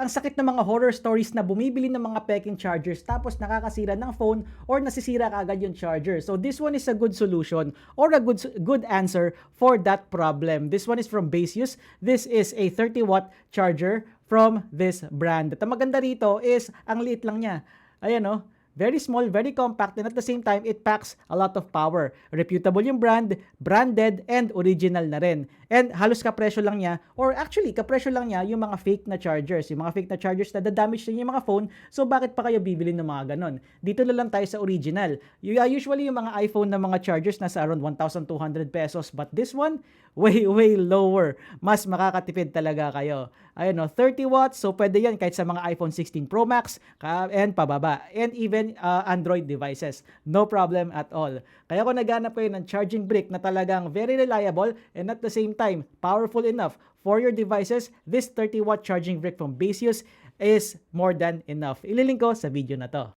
ang sakit ng mga horror stories na bumibili ng mga peking chargers tapos nakakasira ng phone or nasisira kaagad yung charger. So this one is a good solution or a good answer for that problem. This one is from Baseus. This is a 30-watt charger from this brand. At ang maganda rito is ang liit lang niya. Ayan oh. Very small, very compact, and at the same time, it packs a lot of power. Reputable yung brand, branded, and original na rin. And halos kapresyo lang niya, or actually, kapresyo lang niya yung mga fake na chargers. Yung mga fake na chargers na damage din yung mga phone, so bakit pa kayo bibili ng mga ganon? Dito na lang tayo sa original. Usually, yung mga iPhone na mga chargers nasa around 1,200 pesos, but this one, way lower. Mas makakatipid talaga kayo. Ayun, no, 30 watts, so pwede yan kahit sa mga iPhone 16 Pro Max and pababa. And even Android devices. No problem at all. Kaya kung naghanap kayo ng charging brick na talagang very reliable and at the same time, powerful enough for your devices, this 30-watt charging brick from Baseus is more than enough. Ililink ko sa video na to.